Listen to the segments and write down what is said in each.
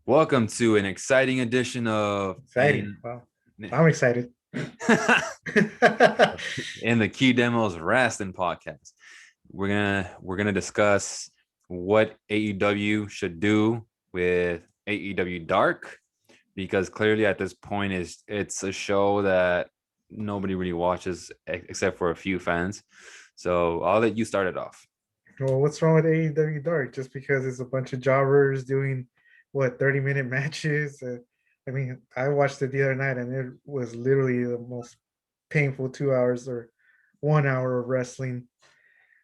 Welcome to an exciting edition of Exciting. Wow. I'm excited. in the Key Demos Wrasslin podcast. We're gonna discuss what AEW should do with AEW Dark, because clearly at this point it's a show that nobody really watches except for a few fans. So I'll let you start it off. Well, what's wrong with AEW Dark? Just because it's a bunch of jobbers doing what 30-minute matches? I mean, I watched it the other night and it was literally the most painful 2 hours or 1 hour of wrestling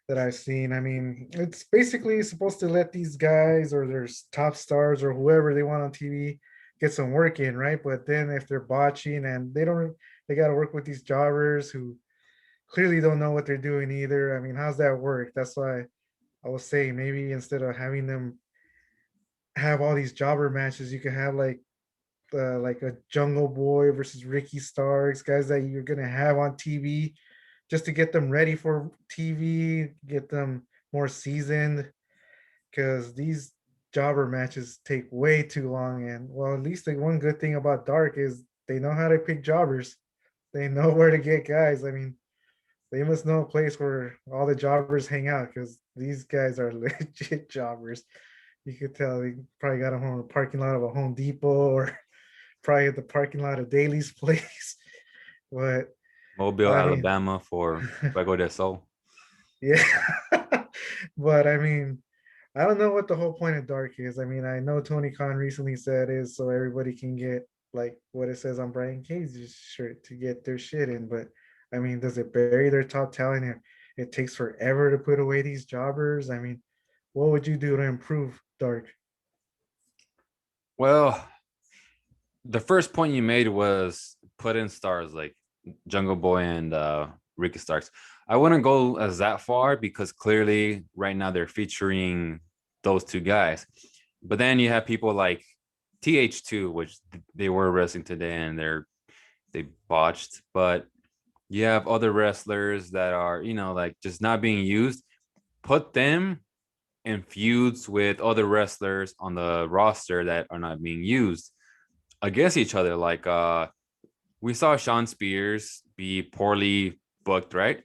that I've seen. I mean, it's basically supposed to let these guys or their top stars or whoever they want on TV get some work in, right? But then if they're botching and they got to work with these jobbers who clearly don't know what they're doing either. I mean, how's that work? That's why I was saying maybe instead of having them have all these jobber matches, you could have like a Jungle Boy versus Ricky Starks, guys that you're gonna have on TV just to get them ready for TV, get them more seasoned. Because these jobber matches take way too long. And well, at least the one good thing about Dark is they know how to pick jobbers. They know where to get guys. I mean, they must know a place where all the jobbers hang out because these guys are legit jobbers. You could tell they probably got them on the parking lot of a Home Depot or probably at the parking lot of Daly's place. But Mobile, I mean, Alabama for Fuego del Sol. yeah. But I mean, I don't know what the whole point of Dark is. I mean, I know Tony Khan recently said is so everybody can get like what it says on Brian Cage's shirt to get their shit in. But I mean, does it bury their top talent? It takes forever to put away these jobbers. I mean, what would you do to improve Dark? Well, the first point you made was put in stars like Jungle Boy and Ricky Starks. I wouldn't go as that far because clearly right now they're featuring those two guys. But then you have people like TH2, which they were wrestling today and they botched. But you have other wrestlers that are, like just not being used. Put them in feuds with other wrestlers on the roster that are not being used against each other. Like we saw Sean Spears be poorly booked, right?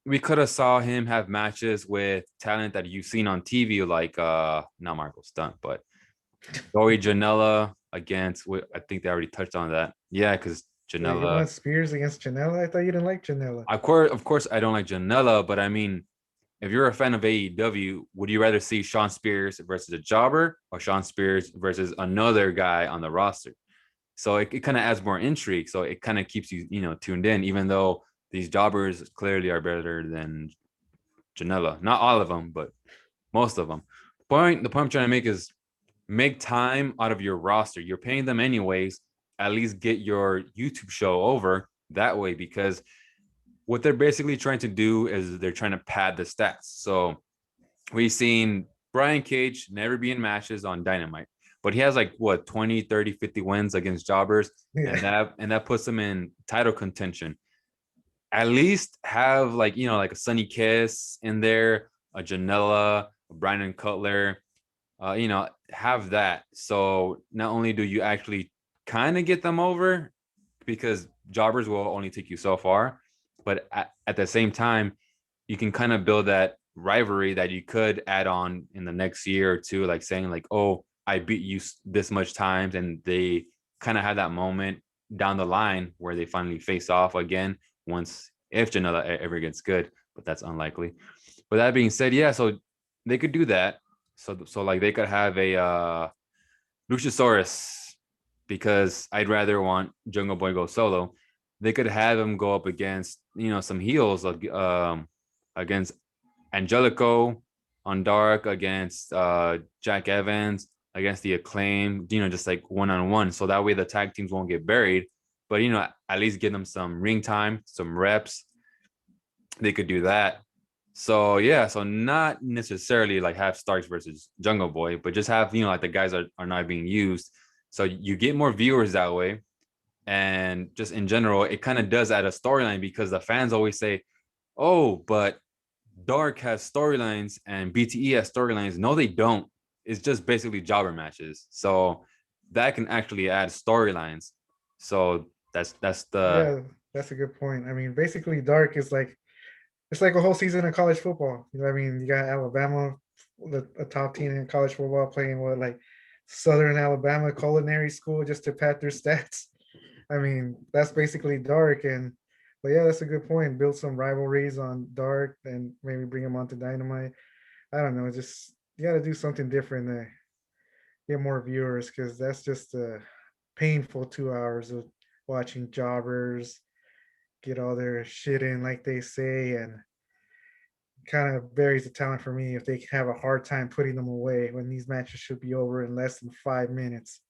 We could have saw him have matches with talent that you've seen on TV, like not Marco Stunt, but Joey Janela against. I think they already touched on that. Yeah, because Wait, you Janela. want Spears against Janela? I thought you didn't like Janela. Of course, I don't like Janela, but I mean, if you're a fan of AEW, would you rather see Sean Spears versus a jobber or Sean Spears versus another guy on the roster? So it kind of adds more intrigue. So it kind of keeps you, tuned in, even though these jobbers clearly are better than Janela. Not all of them, but most of them. The point I'm trying to make is make time out of your roster. You're paying them anyways. At least get your YouTube show over that way, because what they're basically trying to do is they're trying to pad the stats. So we've seen Brian Cage never be in matches on Dynamite, but he has like what 20, 30, 50 wins against jobbers, and Yeah. that puts him in title contention. At least have like a Sunny Kiss in there, a Janela, a Brandon Cutler, have that. So not only do you actually kind of get them over, because jobbers will only take you so far, but at the same time, you can kind of build that rivalry that you could add on in the next year or two, like saying like, oh, I beat you this much times, and they kind of have that moment down the line where they finally face off again once, if Janela ever gets good, but that's unlikely. But that being said, yeah, so they could do that. So like they could have a Luchasaurus, because I'd rather want Jungle Boy go solo. They could have him go up against some heels, like against Angelico on Dark, against Jack Evans, against the Acclaim, just like one-on-one. So that way the tag teams won't get buried. But at least give them some ring time, some reps. They could do that. So yeah, so not necessarily like have Starks versus Jungle Boy, but just have like the guys are not being used. So you get more viewers that way. And just in general, it kind of does add a storyline, because the fans always say, oh, but Dark has storylines and BTE has storylines. No, they don't. it's just basically jobber matches. So that can actually add storylines. So that's the Yeah, that's a good point. I mean, basically, Dark is like it's like a whole season of college football. You know what I mean? You got Alabama, a top team in college football, playing what like Southern Alabama Culinary School just to pad their stats. I mean, that's basically Dark. And but yeah, that's a good point. Build some rivalries on Dark and maybe bring them onto Dynamite. I don't know. Just you got to do something different to get more viewers because that's just a painful 2 hours of watching jobbers get all their shit in, like they say, and kind of buries the talent for me if they have a hard time putting them away when these matches should be over in less than 5 minutes.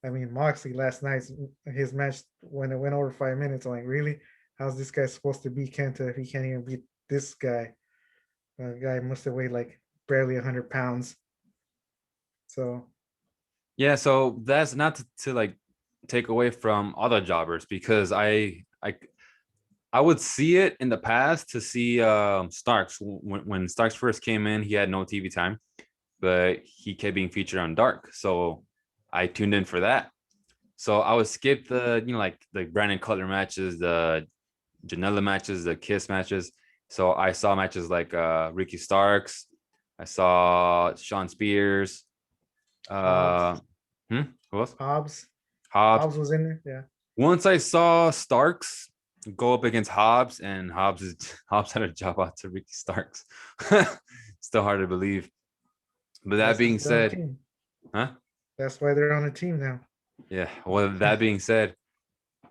I mean, Moxley last night, his match when it went over 5 minutes, I'm like, really? How's this guy supposed to beat Kenta if he can't even beat this guy? The guy must have weighed like barely 100 pounds. So, yeah. So that's not to like take away from other jobbers because I would see it in the past to see Starks when Starks first came in. He had no TV time, but he kept being featured on Dark, so I tuned in for that. So I would skip the like the Brandon Cutler matches, the Janela matches, the Kiss matches. So I saw matches like Ricky Starks. I saw Sean Spears. Uh, Hobbs, hmm, who else? Hobbs, Hobbs. Hobbs was in there. Yeah. Once I saw Starks go up against Hobbs, and Hobbs had a job out to Ricky Starks. Still hard to believe. But that That's being because they're on a said, team. huh? That's why they're on a team now. Yeah. Well, that being said,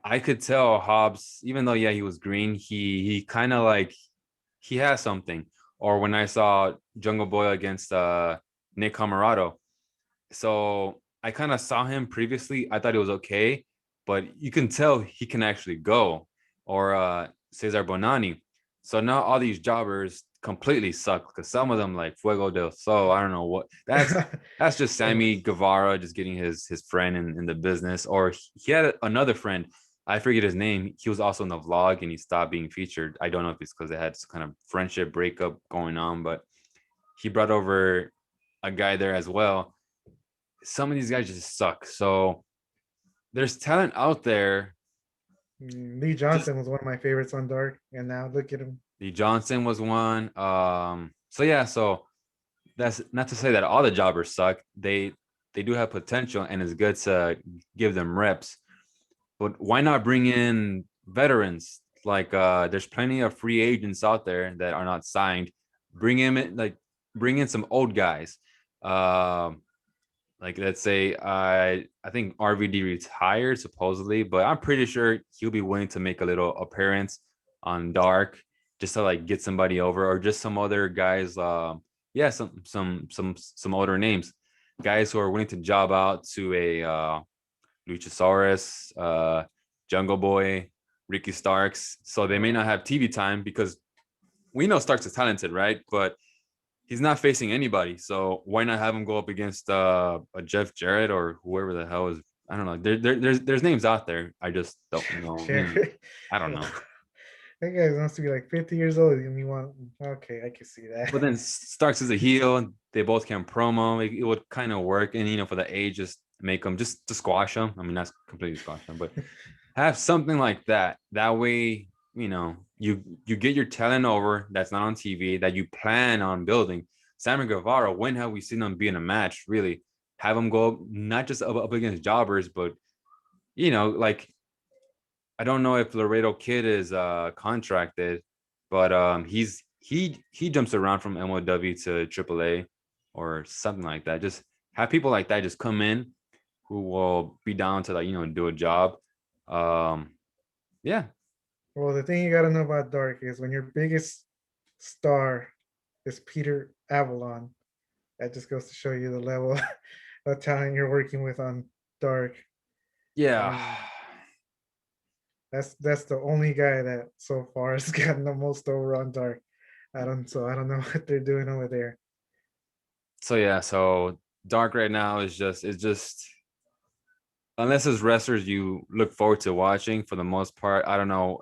I could tell Hobbs, even though yeah he was green, he kind of like he has something. Or when I saw Jungle Boy against Nick Camarado, so I kind of saw him previously. I thought it was okay, but you can tell he can actually go. Or Cesar Bonani. So now all these jobbers completely suck because some of them like Fuego del Sol. I don't know what that's just Yeah. Sammy Guevara just getting his friend in the business. Or he had another friend. I forget his name. He was also in the vlog and he stopped being featured. I don't know if it's because they had some kind of friendship breakup going on, but he brought over a guy there as well. Some of these guys just suck. So there's talent out there. Lee Just Johnson was one of my favorites on Dark, and now look at him. the Johnson was one. So yeah, so that's not to say that all the jobbers suck. They do have potential and it's good to give them reps. But why not bring in veterans? Like there's plenty of free agents out there that are not signed. Bring him in like bring in some old guys. Um like let's say I think RVD retired supposedly, but I'm pretty sure he'll be willing to make a little appearance on Dark just to like get somebody over or just some other guys. Yeah, some older names, guys who are willing to job out to a Luchasaurus, Jungle Boy, Ricky Starks. So they may not have TV time because we know Starks is talented, right? But he's not facing anybody. So why not have him go up against a Jeff Jarrett or whoever the hell is? I don't know. There's names out there. I just don't know. Sure. I don't know. That guy wants to be like 50 years old, and you want okay, I can see that. But then Starks is a heel. They both can promo. It would kind of work, and for the age, just make them just to squash them. I mean, that's completely squash them, but have something like that. That way, you get your talent over that's not on TV that you plan on building. Sammy Guevara, when have we seen him be in a match? Really, have him go not just up against jobbers, but like I don't know if Laredo Kid is contracted, but he jumps around from MOW to AAA or something like that. Just have people like that just come in who will be down to like do a job. Um, yeah, Well, the thing you got to know about Dark is when your biggest star is Peter Avalon, that just goes to show you the level of talent you're working with on Dark. I yeah. mean, that's the only guy that so far has gotten the most over on Dark. I don't know what they're doing over there. So yeah, so Dark right now is just unless it's wrestlers you look forward to watching for the most part. I don't know.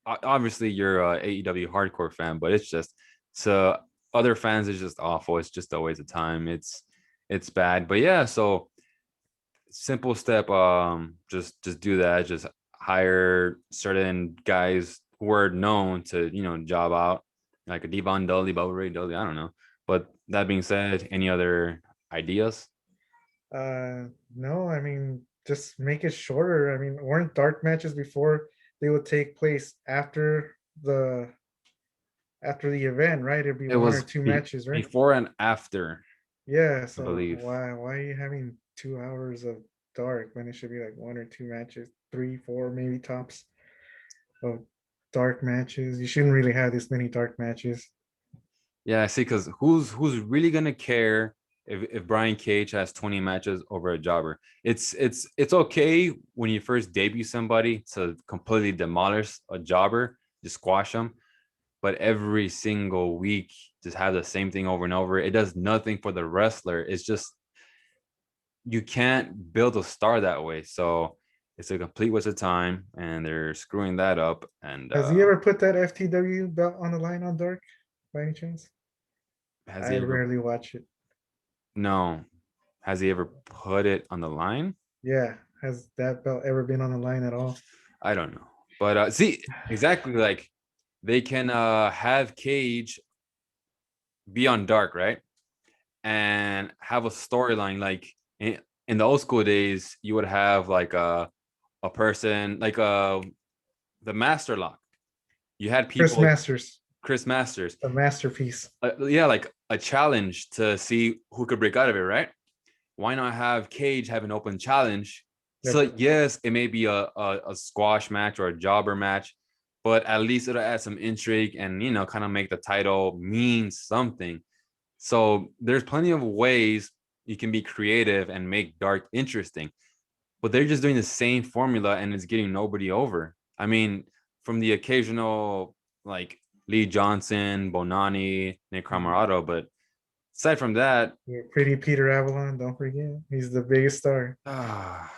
Obviously, you're a AEW hardcore fan, but it's just to other fans, it's just awful. It's just a waste of time. it's bad. But yeah, so simple step, just do that. Just hire certain guys who are known to, job out, like a Devon Dudley, Bubba Ray Dudley. I don't know. But that being said, any other ideas? No, I mean, just make it shorter. I mean, weren't dark matches before they would take place after the event, right? It'd be It one or was two matches, right? before and after, Yeah, I so believe. why are you having 2 hours of dark when it should be like one or two matches, three, four, maybe tops of dark matches? You shouldn't really have this many dark matches. Yeah, I see. Because who's really gonna care if Brian Cage has 20 matches over a jobber? It's okay when you first debut somebody to completely demolish a jobber, just squash them. But every single week, just have the same thing over and over. It does nothing for the wrestler. It's just you can't build a star that way. So it's a complete waste of time, and they're screwing that up. And Has he ever put that FTW belt on the line on dark by any chance? has I he ever? rarely watch it. No. Has he ever put it on the line? Yeah, has that belt ever been on the line at all? I don't know. But see, exactly, like they can have Cage be on dark, right? And have a storyline like in the old school days, you would have like a person like the Master Lock. You had Chris people, Masters, Chris Masters, a masterpiece. yeah, like a challenge to see who could break out of it, right? Why not have Cage have an open challenge? So Yep. like, yes, it may be a squash match or a jobber match, but at least it'll add some intrigue and kind of make the title mean something. So there's plenty of ways you can be creative and make dark interesting, but they're just doing the same formula and it's getting nobody over. I mean, from the occasional like Lee Johnson, Bonani, Nick Camarato, but aside from that, Yeah, pretty Peter Avalon, don't forget. He's the biggest star. ah,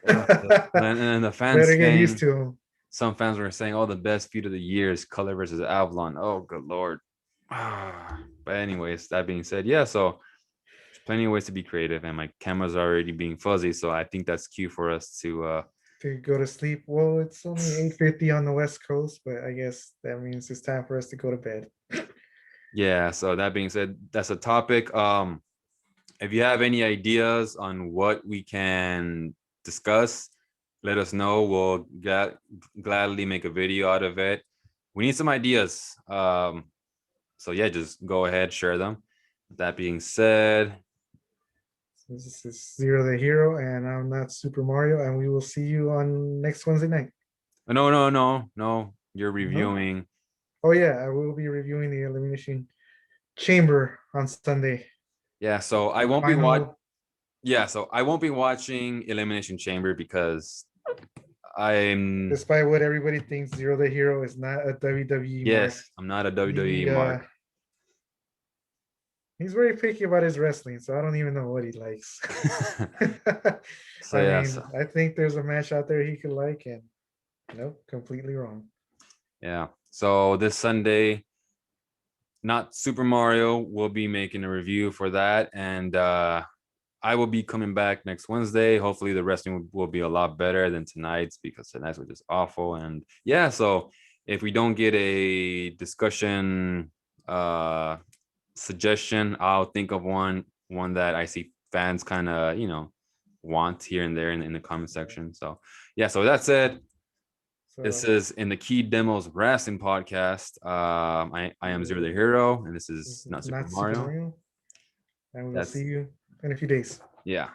Better and the fans get used saying, to him. some fans were saying, "Oh, the best feud of the year is Color versus Avalon." Oh, good lord. But anyways, that being said, yeah. So there's plenty of ways to be creative, and my camera's already being fuzzy, so I think that's cue for us to. To go to sleep. Well, it's only 8:50 on the West Coast, but I guess that means it's time for us to go to bed. Yeah. So that being said, that's a topic. If you have any ideas on what we can discuss, let us know. We'll gladly make a video out of it. We need some ideas. So yeah, just go ahead, share them. That being said, This is Zero the Hero, and I'm not Super Mario, and we will see you on next Wednesday night. no, no, no, no. You're No? reviewing. Oh yeah, I will be reviewing the Elimination Chamber on Sunday. Yeah, so I The won't be what. final, Yeah, so I won't be watching Elimination Chamber because I'm. despite what everybody thinks, Zero the Hero is not a WWE mark. Yes, I'm not a WWE He mark. he's very picky about his wrestling, so I don't even know what he likes. So I yeah, mean, I think there's a match out there he could like, and nope, completely wrong. yeah. So this Sunday, not Super Mario, will be making a review for that, and I will be coming back next Wednesday. Hopefully, the wrestling will be a lot better than tonight's because tonight's was just awful. And yeah, so if we don't get a discussion suggestion, I'll think of one that I see fans kind of want here and there in the comment section. So yeah, so that said, this So is in the Key Demos Wrestling Podcast. I am Zero the Hero, and this is this is not Super not Super Mario. Mario, and we will That's see you in a few days. yeah.